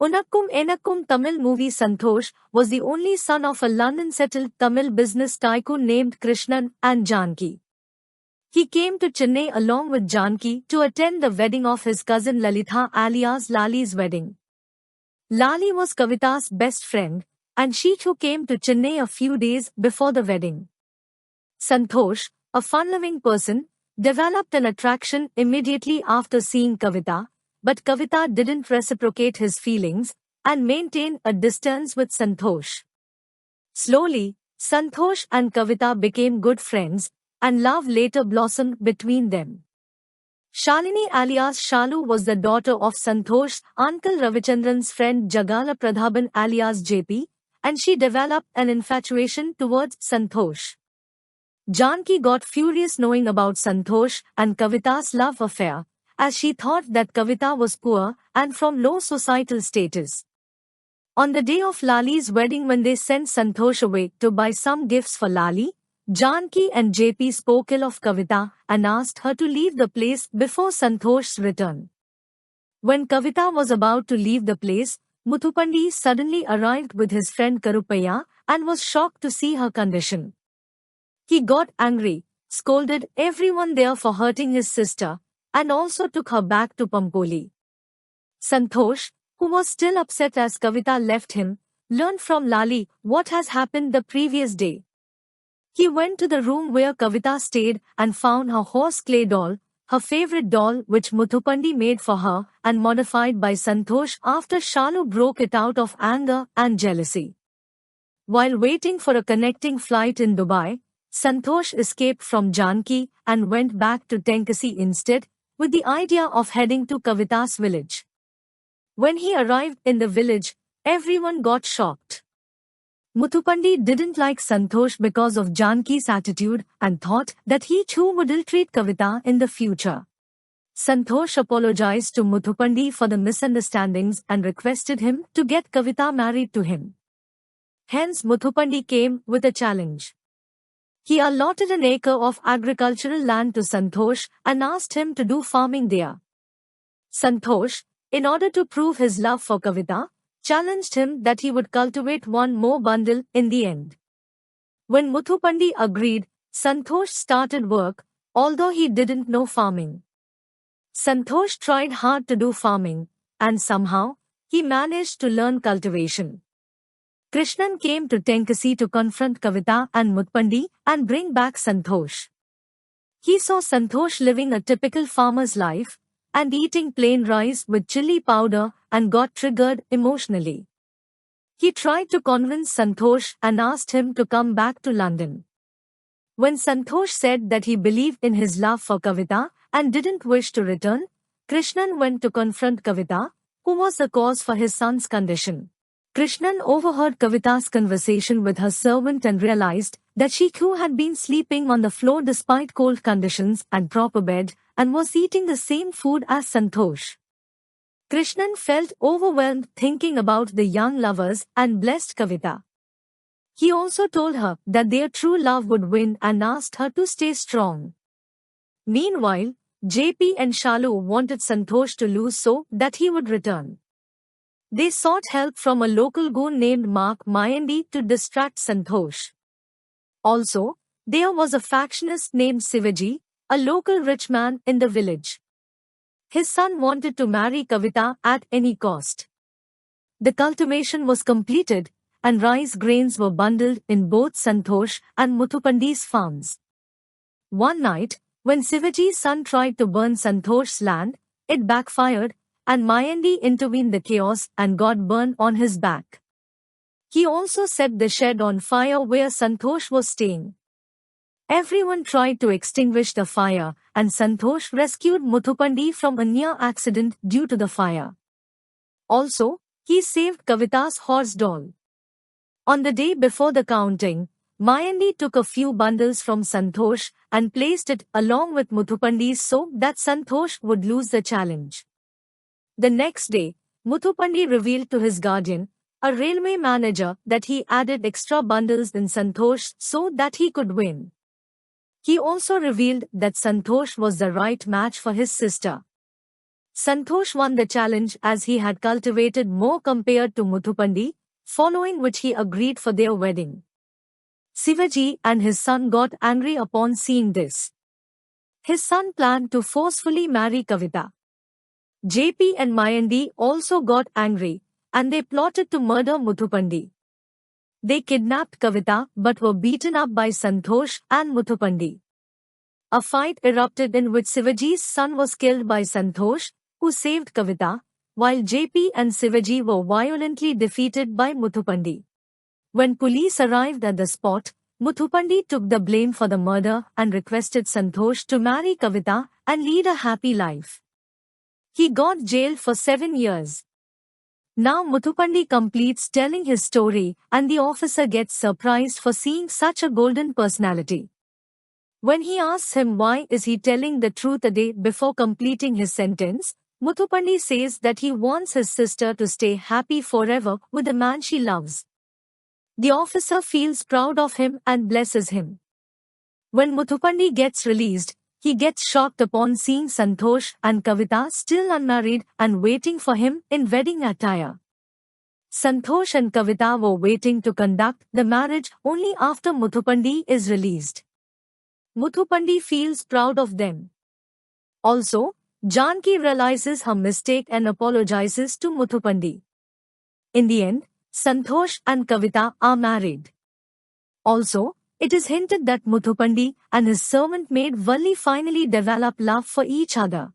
Unakkum Enakkum Tamil movie Santosh was the only son of a London-settled Tamil business tycoon named Krishnan and Janki. He came to Chennai along with Janki to attend the wedding of his cousin Lalitha alias Lali's wedding. Lali was Kavita's best friend, and she too came to Chennai a few days before the wedding. Santosh, a fun-loving person, developed an attraction immediately after seeing Kavita, but Kavita didn't reciprocate his feelings and maintained a distance with Santosh. Slowly, Santosh and Kavita became good friends, and love later blossomed between them. Shalini alias Shalu was the daughter of Santosh's uncle Ravichandran's friend Jagala Pradhaban alias JP, and she developed an infatuation towards Santosh. Janki got furious knowing about Santosh and Kavita's love affair, as she thought that Kavita was poor and from low societal status. On the day of Lali's wedding, when they sent Santosh away to buy some gifts for Lali, Janki and JP spoke ill of Kavita and asked her to leave the place before Santosh's return. When Kavita was about to leave the place, Muthupandi suddenly arrived with his friend Karupaya and was shocked to see her condition. He got angry, scolded everyone there for hurting his sister, and also took her back to Pampoli. Santosh, who was still upset as Kavita left him, learned from Lali what has happened the previous day. He went to the room where Kavita stayed and found her horse clay doll, her favorite doll which Muthupandi made for her and modified by Santosh after Shalu broke it out of anger and jealousy. While waiting for a connecting flight in Dubai, Santosh escaped from Janki and went back to Tenkasi instead, with the idea of heading to Kavita's village. When he arrived in the village, everyone got shocked. Muthupandi didn't like Santosh because of Janki's attitude and thought that he too would ill-treat Kavita in the future. Santosh apologized to Muthupandi for the misunderstandings and requested him to get Kavita married to him. Hence Muthupandi came with a challenge. He allotted an acre of agricultural land to Santosh and asked him to do farming there. Santosh, in order to prove his love for Kavita, challenged him that he would cultivate one more bundle in the end. When Muthupandi agreed, Santosh started work, although he didn't know farming. Santosh tried hard to do farming, and somehow, he managed to learn cultivation. Krishnan came to Tenkasi to confront Kavita and Muthupandi and bring back Santosh. He saw Santosh living a typical farmer's life and eating plain rice with chili powder and got triggered emotionally. He tried to convince Santosh and asked him to come back to London. When Santosh said that he believed in his love for Kavita and didn't wish to return, Krishnan went to confront Kavita, who was the cause for his son's condition. Krishnan overheard Kavita's conversation with her servant and realized that she too had been sleeping on the floor despite cold conditions and proper bed and was eating the same food as Santosh. Krishnan felt overwhelmed thinking about the young lovers and blessed Kavita. He also told her that their true love would win and asked her to stay strong. Meanwhile, JP and Shalu wanted Santosh to lose so that he would return. They sought help from a local goon named Mark Mayandi to distract Santosh. Also, there was a factionist named Sivaji, a local rich man in the village. His son wanted to marry Kavita at any cost. The cultivation was completed, and rice grains were bundled in both Santosh and Muthupandi's farms. One night, when Sivaji's son tried to burn Santosh's land, it backfired, and Mayandi intervened the chaos and got burned on his back. He also set the shed on fire where Santosh was staying. Everyone tried to extinguish the fire, and Santosh rescued Muthupandi from a near accident due to the fire. Also, he saved Kavita's horse doll. On the day before the counting, Mayandi took a few bundles from Santosh and placed it along with Muthupandi's so that Santosh would lose the challenge. The next day, Muthupandi revealed to his guardian, a railway manager, that he added extra bundles in Santosh so that he could win. He also revealed that Santosh was the right match for his sister. Santosh won the challenge as he had cultivated more compared to Muthupandi, following which he agreed for their wedding. Sivaji and his son got angry upon seeing this. His son planned to forcefully marry Kavita. JP and Mayandi also got angry, and they plotted to murder Muthupandi. They kidnapped Kavita but were beaten up by Santosh and Muthupandi. A fight erupted in which Sivaji's son was killed by Santosh, who saved Kavita, while JP and Sivaji were violently defeated by Muthupandi. When police arrived at the spot, Muthupandi took the blame for the murder and requested Santosh to marry Kavita and lead a happy life. He got jailed for 7 years. Now Muthupandi completes telling his story and the officer gets surprised for seeing such a golden personality. When he asks him why is he telling the truth a day before completing his sentence, Muthupandi says that he wants his sister to stay happy forever with the man she loves. The officer feels proud of him and blesses him. When Muthupandi gets released, he gets shocked upon seeing Santosh and Kavita still unmarried and waiting for him in wedding attire. Santosh and Kavita were waiting to conduct the marriage only after Muthupandi is released. Muthupandi feels proud of them. Also, Janki realizes her mistake and apologizes to Muthupandi. In the end, Santosh and Kavita are married. Also, it is hinted that Muthupandi and his servant maid Valli finally develop love for each other.